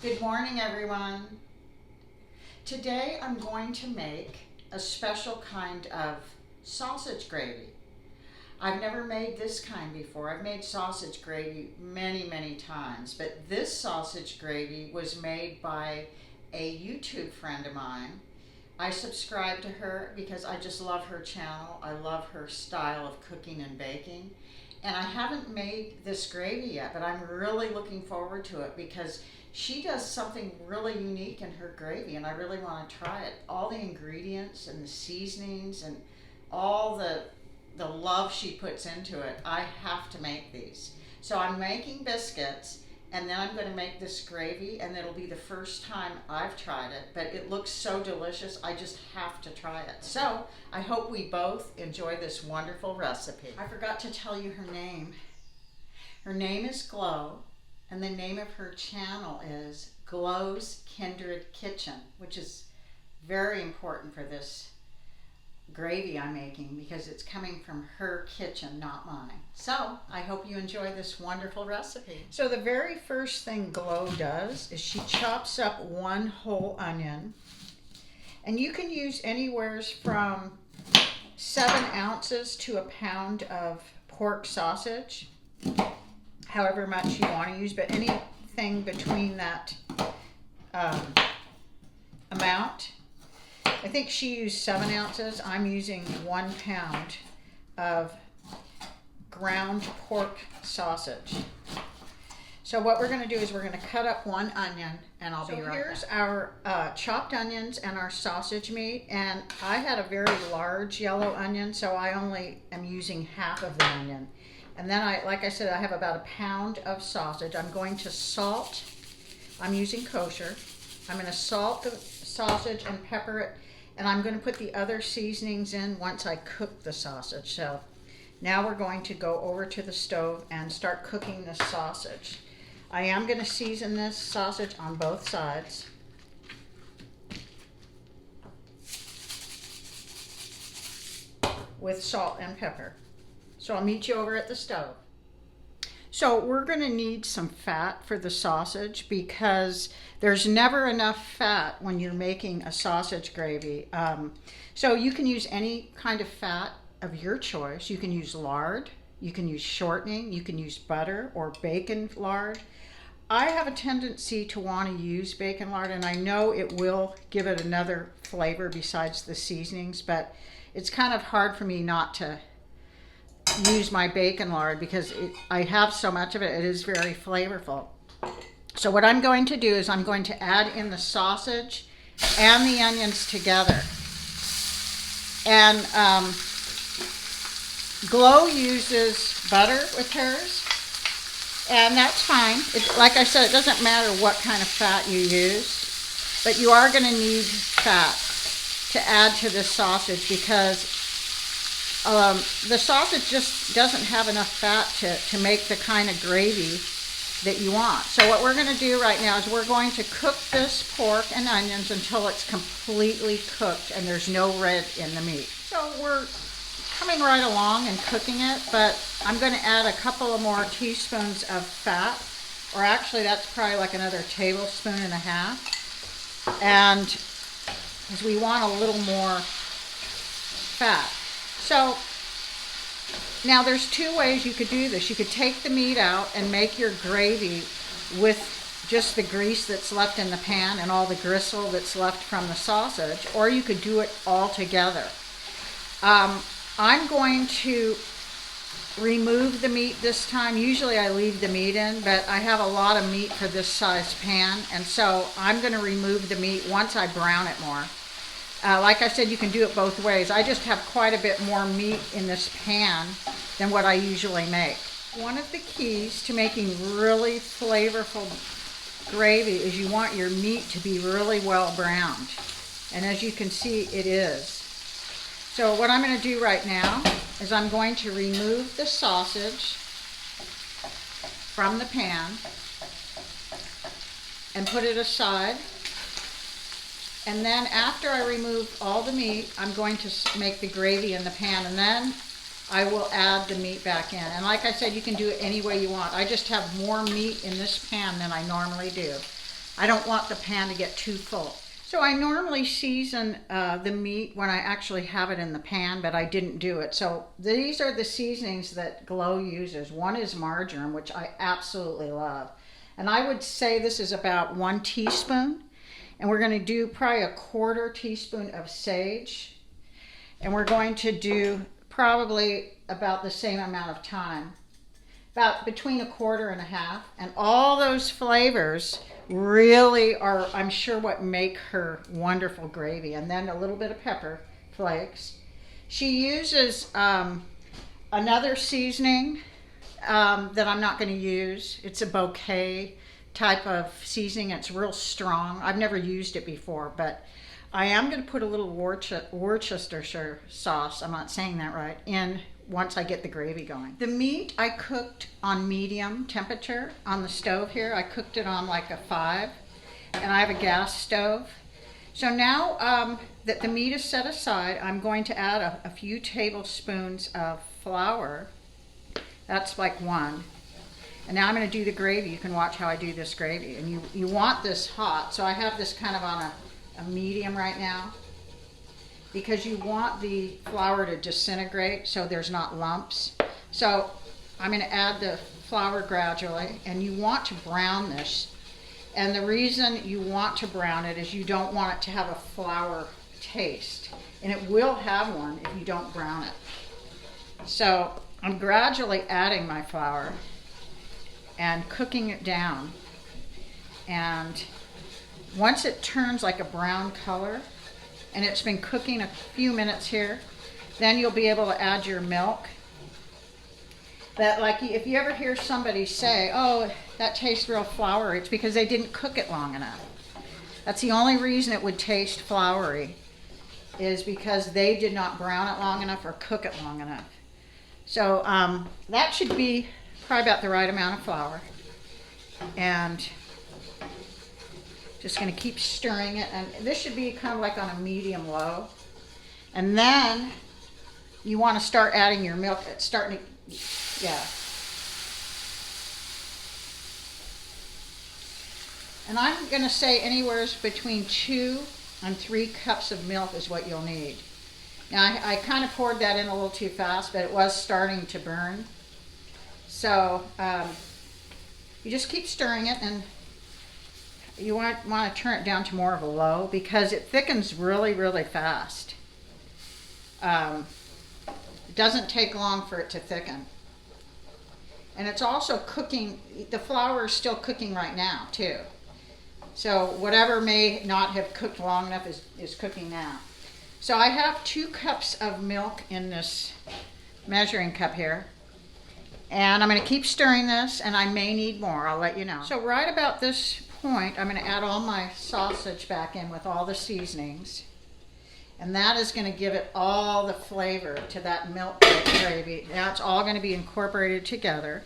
Good morning, everyone. Today I'm going to make a special kind of sausage gravy. I've never made this kind before. I've made sausage gravy many times, but this sausage gravy was made by a YouTube friend of mine. I subscribe to her because I just love her channel. I love her style of cooking and baking. And I haven't made this gravy yet, but I'm really looking forward to it because she does something really unique in her gravy, and I really want to try it. All the ingredients and the seasonings and all the love she puts into it, I have to make these. So I'm making biscuits, and then I'm going to make this gravy, and it'll be the first time I've tried it, but it looks so delicious, I just have to try it. So I hope we both enjoy this wonderful recipe. I forgot to tell you her name. Her name is Glo, and the name of her channel is Glo's Kindred Kitchen, which is very important for this gravy I'm making because it's coming from her kitchen, not mine. So I hope you enjoy this wonderful recipe. So the very first thing Glo does is she chops up one whole onion, and you can use anywhere from 7 ounces to a pound of pork sausage, however much you want to use, but anything between that amount. I think she used 7 ounces. I'm using 1 pound of ground pork sausage. So what we're going to do is we're going to cut up 1 onion, and I'll be right back. So here's our chopped onions and our sausage meat, and I had a very large yellow onion, so I only am using half of the onion. And then like I said, I have about a pound of sausage. I'm going to salt. I'm using kosher. I'm going to salt the sausage and pepper it, and I'm going to put the other seasonings in once I cook the sausage. So now we're going to go over to the stove and start cooking the sausage. I am going to season this sausage on both sides. With salt and pepper. So I'll meet you over at the stove. So we're going to need some fat for the sausage because there's never enough fat when you're making a sausage gravy. So you can use any kind of fat of your choice. You can use lard, you can use shortening, you can use butter or bacon lard. I have a tendency to want to use bacon lard, and I know it will give it another flavor besides the seasonings, but it's kind of hard for me not to use my bacon lard because I have so much of it. It is very flavorful. So what I'm going to do is I'm going to add in the sausage and the onions together. And Glo uses butter with hers, and that's fine. Like I said, it doesn't matter what kind of fat you use, but you are going to need fat to add to this sausage because the sausage just doesn't have enough fat to make the kind of gravy that you want. So what we're going to do right now is we're going to cook this pork and onions until it's completely cooked and there's no red in the meat. So we're coming right along and cooking it, but I'm going to add a couple of more teaspoons of fat, or actually that's probably like another tablespoon and a half, and because we want a little more fat. So now there's 2 ways you could do this. You could take the meat out and make your gravy with just the grease that's left in the pan and all the gristle that's left from the sausage, or you could do it all together. I'm going to remove the meat this time. Usually I leave the meat in, but I have a lot of meat for this size pan, and so I'm going to remove the meat once I brown it more. Like I said, you can do it both ways. I just have quite a bit more meat in this pan than what I usually make. One of the keys to making really flavorful gravy is you want your meat to be really well browned. And as you can see, it is. So what I'm going to do right now is I'm going to remove the sausage from the pan and put it aside. And then after I remove all the meat, I'm going to make the gravy in the pan, and then I will add the meat back in. And like I said, you can do it any way you want. I just have more meat in this pan than I normally do. I don't want the pan to get too full. So I normally season the meat when I actually have it in the pan, but I didn't do it. So these are the seasonings that Glo uses. One is marjoram, which I absolutely love. And I would say this is about 1 teaspoon. And we're going to do probably a 1/4 teaspoon of sage. And we're going to do probably about the same amount of thyme. About between 1/4 and 1/2. And all those flavors really are, I'm sure, what make her wonderful gravy. And then a little bit of pepper flakes. She uses another seasoning that I'm not going to use. It's a bouquet type of seasoning. It's real strong. I've never used it before, but I am going to put a little Worcestershire sauce, I'm not saying that right, in once I get the gravy going. The meat I cooked on medium temperature on the stove here. I cooked it on like a 5, and I have a gas stove. So now that the meat is set aside, I'm going to add a few tablespoons of flour. That's like 1. And now I'm going to do the gravy. You can watch how I do this gravy. And you want this hot. So I have this kind of on a medium right now, because you want the flour to disintegrate so there's not lumps. So I'm going to add the flour gradually, and you want to brown this. And the reason you want to brown it is you don't want it to have a flour taste. And it will have one if you don't brown it. So I'm gradually adding my flour and cooking it down. And once it turns like a brown color, and it's been cooking a few minutes here, then you'll be able to add your milk. But like, if you ever hear somebody say, oh, that tastes real floury, it's because they didn't cook it long enough. That's the only reason it would taste floury, is because they did not brown it long enough or cook it long enough. So that should be probably about the right amount of flour. And just going to keep stirring it. And this should be kind of like on a medium low. And then you want to start adding your milk. It's starting to, yeah. And I'm going to say anywhere between 2 and 3 cups of milk is what you'll need. Now I kind of poured that in a little too fast, but it was starting to burn. So you just keep stirring it, and you want to turn it down to more of a low, because it thickens really, really fast. It doesn't take long for it to thicken. And it's also cooking, the flour is still cooking right now too. So whatever may not have cooked long enough is cooking now. So I have 2 cups of milk in this measuring cup here. And I'm going to keep stirring this, and I may need more. I'll let you know. So right about this point, I'm going to add all my sausage back in with all the seasonings. And that is going to give it all the flavor to that milk gravy. Now it's all going to be incorporated together.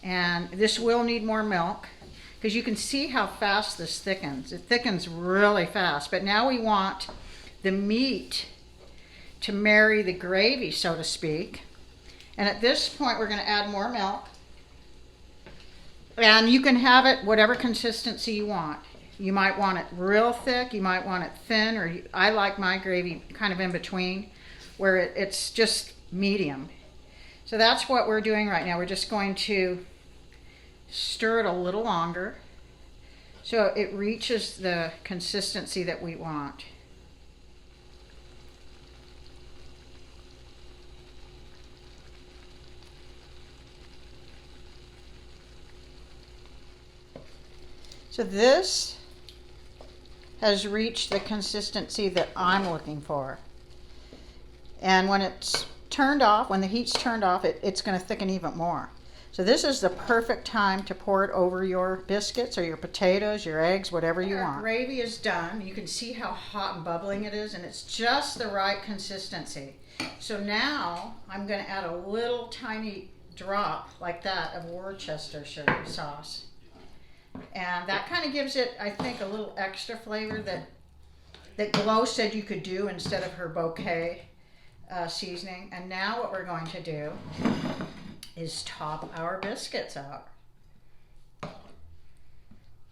And this will need more milk, because you can see how fast this thickens. It thickens really fast. But now we want the meat to marry the gravy, so to speak. And at this point, we're going to add more milk. And you can have it whatever consistency you want. You might want it real thick, you might want it thin, or I like my gravy kind of in between, where it's just medium. So that's what we're doing right now. We're just going to stir it a little longer so it reaches the consistency that we want. So this has reached the consistency that I'm looking for. And when it's turned off, when the heat's turned off, it's going to thicken even more. So this is the perfect time to pour it over your biscuits or your potatoes, your eggs, whatever you want. Our gravy is done. You can see how hot and bubbling it is, and it's just the right consistency. So now I'm going to add a little tiny drop like that of Worcestershire sauce. And that kind of gives it, I think, a little extra flavor that Glo said you could do instead of her bouquet seasoning. And now what we're going to do is top our biscuits out.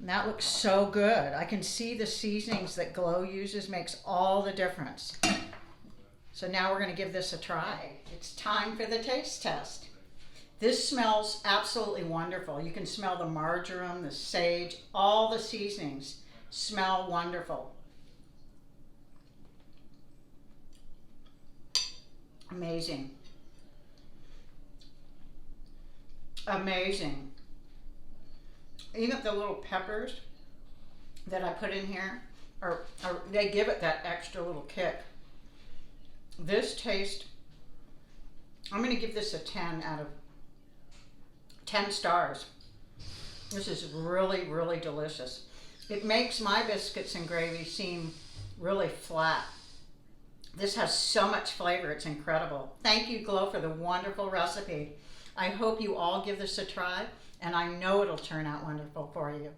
And that looks so good. I can see the seasonings that Glow uses makes all the difference. So now we're going to give this a try. It's time for the taste test. This smells absolutely wonderful. You can smell the marjoram, the sage, all the seasonings smell wonderful. Amazing. Amazing. Even the little peppers that I put in here, they give it that extra little kick. This taste, I'm going to give this a 10 out of 10 stars. This is really, really delicious. It makes my biscuits and gravy seem really flat. This has so much flavor, it's incredible. Thank you, Glow, for the wonderful recipe. I hope you all give this a try, and I know it'll turn out wonderful for you.